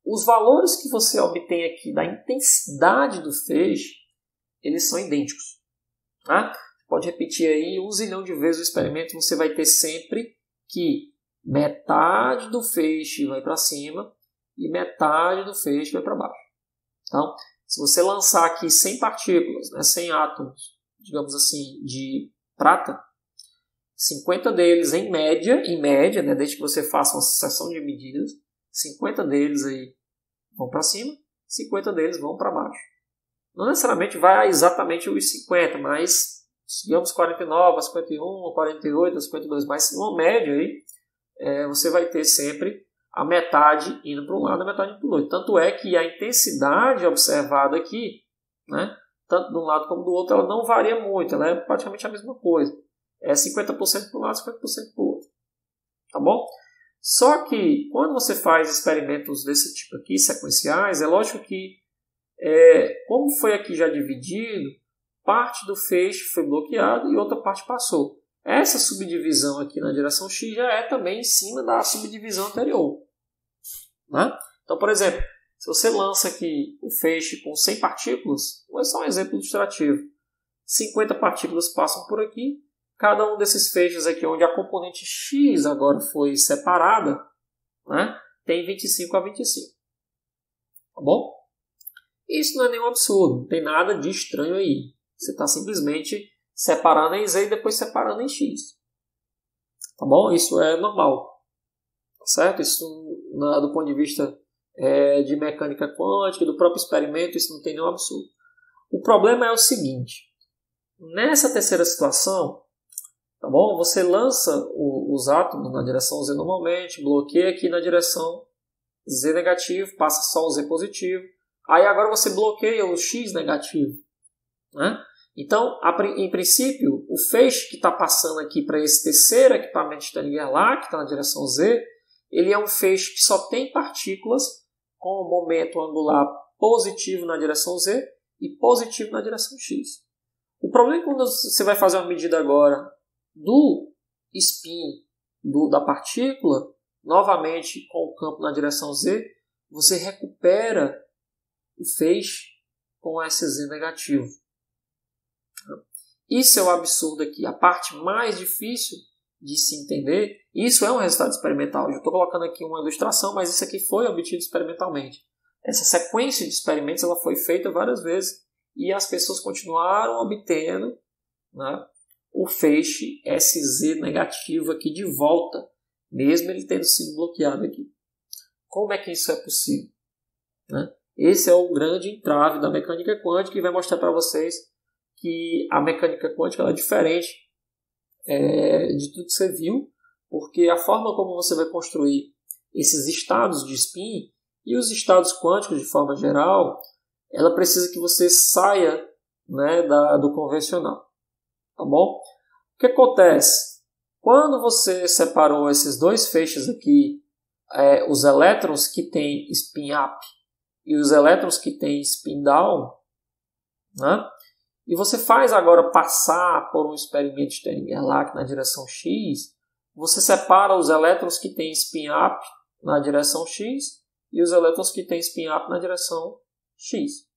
os valores que você obtém aqui da intensidade do feixe, eles são idênticos. Tá? Pode repetir aí 1 zilhão de vezes o experimento, você vai ter sempre que metade do feixe vai para cima e metade do feixe vai para baixo. Então, se você lançar aqui 100 partículas, né, 100 átomos, digamos assim, de prata, 50 deles em média, né, desde que você faça uma sucessão de medidas, 50 deles aí vão para cima, 50 deles vão para baixo. Não necessariamente vai exatamente os 50, mas digamos 49, 51, 48, 52, mas numa média aí, você vai ter sempre a metade indo para um lado e a metade indo para o outro. Tanto é que a intensidade observada aqui, né, tanto de um lado como do outro, ela não varia muito, ela é praticamente a mesma coisa. É 50% para um lado e 50% para o outro. Tá bom? Só que quando você faz experimentos desse tipo aqui, sequenciais, é lógico que, como foi aqui já dividido, parte do feixe foi bloqueado e outra parte passou. Essa subdivisão aqui na direção X já é também em cima da subdivisão anterior. Né? Então, por exemplo, se você lança aqui o feixe com 100 partículas, vou só um exemplo ilustrativo. 50 partículas passam por aqui. Cada um desses feixes aqui, onde a componente X agora foi separada, né, tem 25 a 25. Tá bom? Isso não é nenhum absurdo, não tem nada de estranho aí. Você está simplesmente separando em Z e depois separando em X. Tá bom? Isso é normal. Tá certo? Isso, do ponto de vista de mecânica quântica, do próprio experimento, isso não tem nenhum absurdo. O problema é o seguinte. Nessa terceira situação, tá bom? Você lança os átomos na direção Z normalmente, bloqueia aqui na direção Z negativo, passa só o Z positivo. Aí agora você bloqueia o X negativo. Né? Então, em princípio, o feixe que está passando aqui para esse terceiro equipamento de Stern-Gerlach, que está na direção Z, ele é um feixe que só tem partículas com o momento angular positivo na direção Z e positivo na direção X. O problema é quando você vai fazer uma medida agora do spin da partícula, novamente com o campo na direção Z, você recupera o feixe com esse Z negativo. Isso é o absurdo aqui. A parte mais difícil de se entender, isso é um resultado experimental. Eu estou colocando aqui uma ilustração, mas isso aqui foi obtido experimentalmente. Essa sequência de experimentos ela foi feita várias vezes e as pessoas continuaram obtendo, né, o feixe SZ negativo aqui de volta, mesmo ele tendo sido bloqueado aqui. Como é que isso é possível? Né? Esse é o grande entrave da mecânica quântica e vai mostrar para vocês que a mecânica quântica ela é diferente de tudo que você viu, porque a forma como você vai construir esses estados de spin e os estados quânticos de forma geral, ela precisa que você saia, né, do convencional. Tá bom? O que acontece? Quando você separou esses dois feixes aqui os elétrons que têm spin up e os elétrons que têm spin down, né? E você faz agora passar por um experimento de Stern-Gerlach na direção X, você separa os elétrons que têm spin up na direção X e os elétrons que têm spin up na direção X,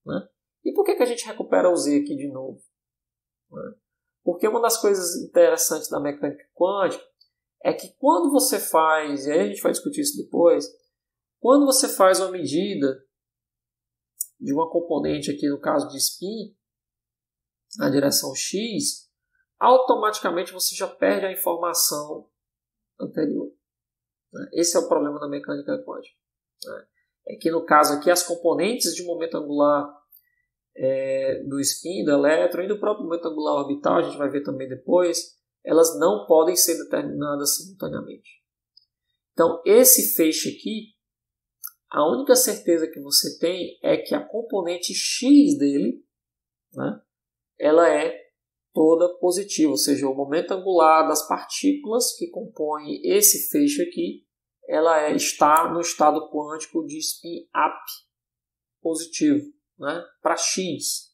né? E por que a gente recupera o Z aqui de novo? Né? Porque uma das coisas interessantes da mecânica quântica é que quando você faz, e aí a gente vai discutir isso depois, quando você faz uma medida de uma componente aqui, no caso de spin, na direção X, automaticamente você já perde a informação anterior. Esse é o problema da mecânica quântica. É que no caso aqui as componentes de momento angular do spin, do elétron e do próprio momento angular orbital, a gente vai ver também depois, elas não podem ser determinadas simultaneamente. Então esse feixe aqui, a única certeza que você tem é que a componente X dele, né, ela é toda positiva, ou seja, o momento angular das partículas que compõem esse feixe aqui, ela está no estado quântico de spin up positivo, né, para X.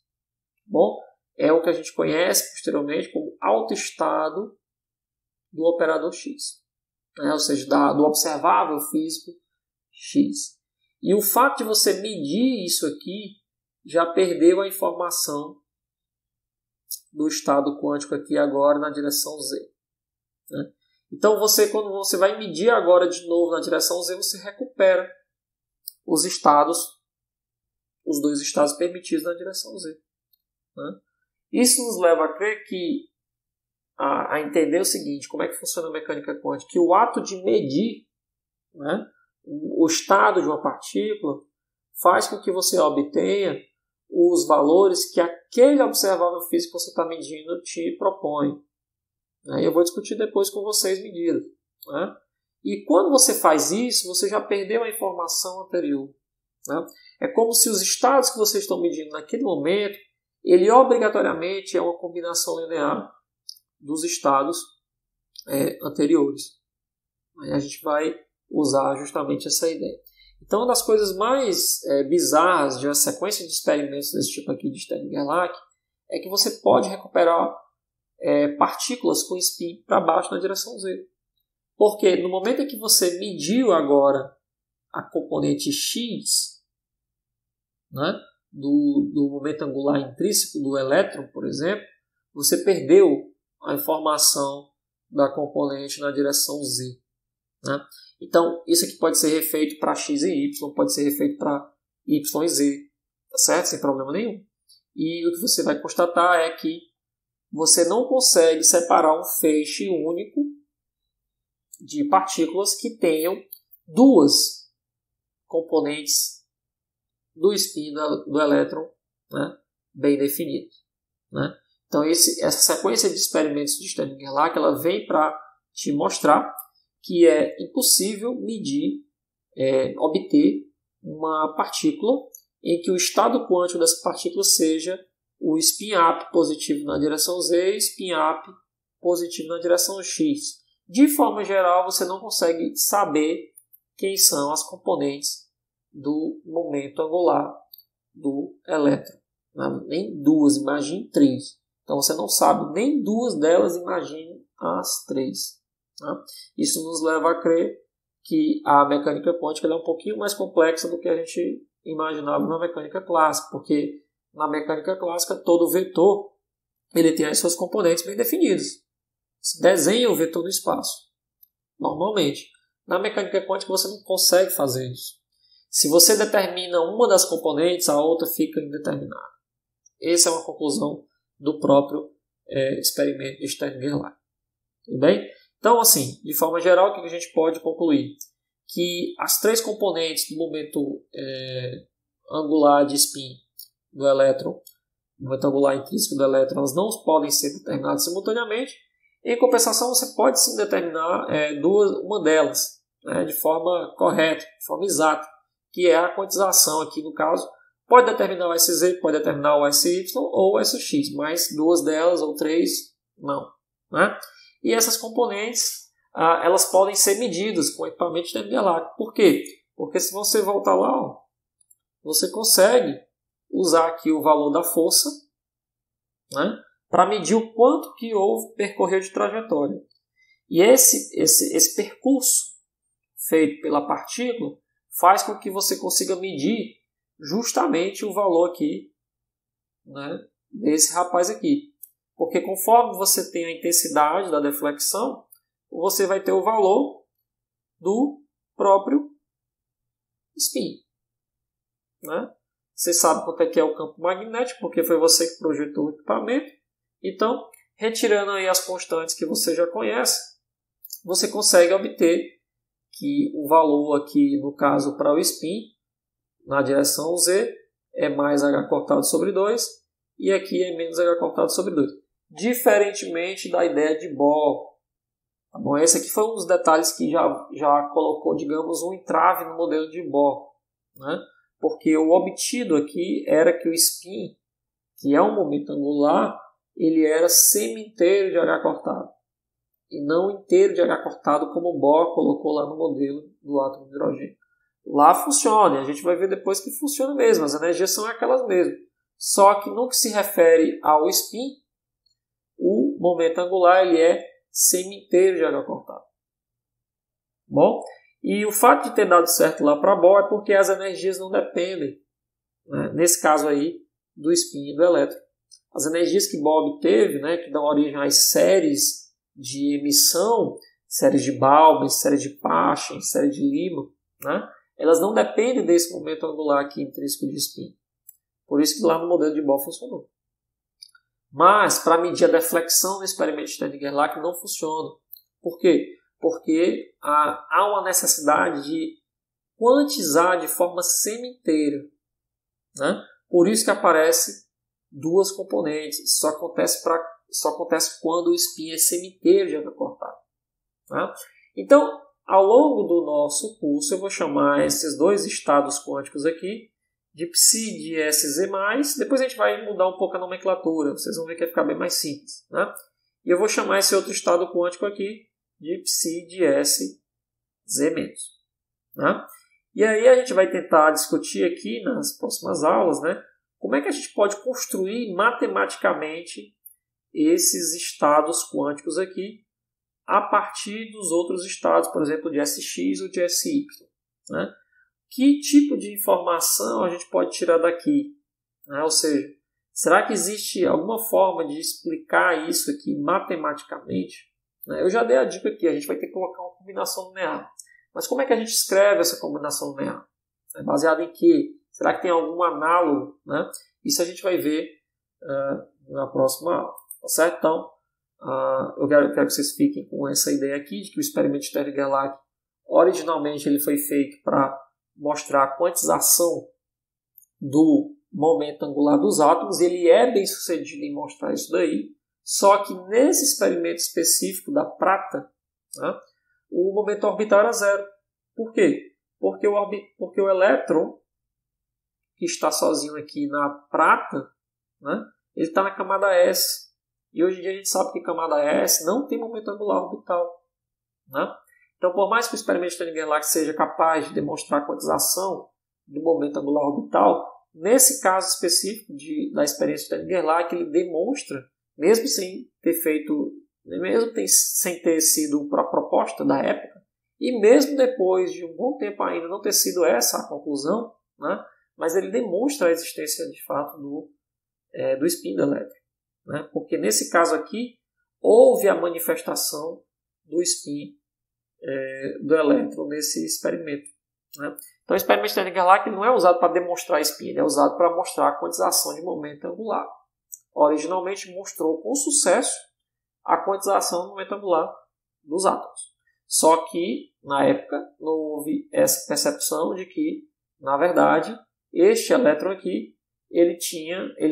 Bom, é o que a gente conhece posteriormente como autoestado do operador X, né, ou seja, do observável físico X. E o fato de você medir isso aqui já perdeu a informação do estado quântico aqui agora na direção Z, né? Então quando você vai medir agora de novo na direção Z, você recupera os dois estados permitidos na direção Z, né? Isso nos leva a crer que a entender o seguinte, como é que funciona a mecânica quântica, que o ato de medir, né, o estado de uma partícula faz com que você obtenha os valores que aquele observável físico que você está medindo te propõe. Eu vou discutir depois com vocês medidas, né? E quando você faz isso, você já perdeu a informação anterior, né? É como se os estados que vocês estão medindo naquele momento, ele obrigatoriamente é uma combinação linear dos estados anteriores. Aí a gente vai usar justamente essa ideia. Então, uma das coisas mais bizarras de uma sequência de experimentos desse tipo aqui de Stern-Gerlach é que você pode recuperar partículas com spin para baixo na direção Z. Porque no momento em que você mediu agora a componente X, né, do momento angular intrínseco do elétron, por exemplo, você perdeu a informação da componente na direção Z, né? Então, isso aqui pode ser refeito para X e Y, pode ser refeito para Y e Z, tá certo? Sem problema nenhum. E o que você vai constatar é que você não consegue separar um feixe único de partículas que tenham duas componentes do spin do elétron, né, bem definidos, né? Então, essa sequência de experimentos de Stern-Gerlach, ela vem para te mostrar que é impossível medir, obter uma partícula em que o estado quântico dessa partícula seja o spin-up positivo na direção Z e spin-up positivo na direção X. De forma geral, você não consegue saber quem são as componentes do momento angular do elétron, né? Nem duas, imagine três. Então você não sabe nem duas delas, imagine as três. Tá? Isso nos leva a crer que a mecânica quântica é um pouquinho mais complexa do que a gente imaginava na mecânica clássica, porque na mecânica clássica todo vetor ele tem as suas componentes bem definidas. Se desenha o vetor no espaço, normalmente. Na mecânica quântica você não consegue fazer isso. Se você determina uma das componentes, a outra fica indeterminada. Essa é uma conclusão do próprio experimento de Stern-Gerlach. Tudo bem? Então, assim, de forma geral, o que a gente pode concluir? Que as três componentes do momento angular de spin do elétron, do momento angular intrínseco do elétron, elas não podem ser determinadas simultaneamente. Em compensação, você pode sim determinar uma delas, né, de forma correta, de forma exata, que é a quantização aqui no caso. Pode determinar o SZ, pode determinar o SY ou o SX, mas duas delas ou três, não, né? E essas componentes, elas podem ser medidas com equipamento de galáctico. Por quê? Porque se você voltar lá, ó, você consegue usar aqui o valor da força, né, para medir o quanto que percorreu de trajetória. E esse percurso feito pela partícula faz com que você consiga medir justamente o valor aqui, né, desse rapaz aqui. Porque conforme você tem a intensidade da deflexão, você vai ter o valor do próprio spin. Né? Você sabe quanto é que é o campo magnético, porque foi você que projetou o equipamento. Então, retirando aí as constantes que você já conhece, você consegue obter que o valor aqui, no caso, para o spin, na direção Z, é mais H cortado sobre 2, e aqui é menos H cortado sobre 2. Diferentemente da ideia de Bohr. Tá bom? Esse aqui foi um dos detalhes que já colocou, digamos, um entrave no modelo de Bohr. Né? Porque o obtido aqui era que o spin, que é um momento angular, ele era semi-inteiro de H cortado. E não inteiro de H cortado como Bohr colocou lá no modelo do átomo de hidrogênio. Lá funciona, a gente vai ver depois que funciona mesmo, as energias são aquelas mesmas. Só que no que se refere ao spin, o momento angular ele é semi-inteiro de H cortado. Bom, e o fato de ter dado certo lá para Bohr é porque as energias não dependem, né, nesse caso aí, do spin e do elétron. As energias que Bohr obteve, né, que dão origem às séries de emissão, séries de Balmer, séries de Paschen, séries de Lyman, né, elas não dependem desse momento angular aqui intrínseco de spin. Por isso que lá no modelo de Bohr funcionou. Mas, para medir a deflexão no experimento de Stern-Gerlach não funciona. Por quê? Porque há uma necessidade de quantizar de forma semi-inteira. Né? Por isso que aparece duas componentes. Isso só acontece quando o spin é semi-inteiro de H cortado. Né? Então, ao longo do nosso curso, eu vou chamar esses dois estados quânticos aqui de Psi de SZ+, depois a gente vai mudar um pouco a nomenclatura, vocês vão ver que vai ficar bem mais simples. Né? E eu vou chamar esse outro estado quântico aqui de Psi de SZ-. Né? E aí a gente vai tentar discutir aqui nas próximas aulas, né, como é que a gente pode construir matematicamente esses estados quânticos aqui a partir dos outros estados, por exemplo, de SX ou de SY. Né? Que tipo de informação a gente pode tirar daqui? Né? Ou seja, será que existe alguma forma de explicar isso aqui matematicamente? Né? Eu já dei a dica aqui, a gente vai ter que colocar uma combinação linear. Mas como é que a gente escreve essa combinação linear? É baseada em quê? Será que tem algum análogo? Né? Isso a gente vai ver na próxima aula. Tá certo? Então, eu quero que vocês fiquem com essa ideia aqui de que o experimento de Stern-Gerlach originalmente ele foi feito para mostrar a quantização do momento angular dos átomos. Ele é bem sucedido em mostrar isso daí, só que nesse experimento específico da prata, né, o momento orbital era zero. Por quê? Porque o elétron que está sozinho aqui na prata, né, ele está na camada S. E hoje em dia a gente sabe que camada S não tem momento angular orbital. Né? Então, por mais que o experimento de Stern-Gerlach seja capaz de demonstrar a quantização do momento angular orbital, nesse caso específico da experiência de Stern-Gerlach, ele demonstra, mesmo sem ter sido a proposta da época, e mesmo depois de um bom tempo ainda não ter sido essa a conclusão, né, mas ele demonstra a existência de fato do spin do elétron. Né, porque nesse caso aqui, houve a manifestação do spin do elétron nesse experimento. Né? Então o experimento de Stern-Gerlach não é usado para demonstrar spin, ele é usado para mostrar a quantização de momento angular. Originalmente mostrou com sucesso a quantização do momento angular dos átomos. Só que, na época, não houve essa percepção de que, na verdade, este elétron aqui, ele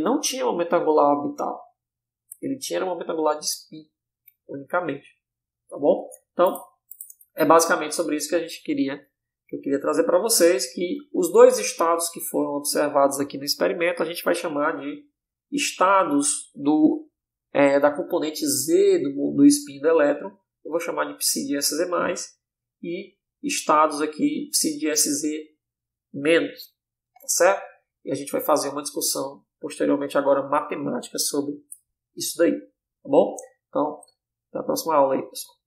não tinha momento angular orbital. Ele tinha um momento angular de spin, unicamente. Tá bom? Então, é basicamente sobre isso que eu queria trazer para vocês, que os dois estados que foram observados aqui no experimento, a gente vai chamar de estados da componente Z do spin do elétron, eu vou chamar de psi de SZ+, e estados aqui psi de SZ-, tá certo? E a gente vai fazer uma discussão posteriormente agora matemática sobre isso daí, tá bom? Então, até a próxima aula aí, pessoal.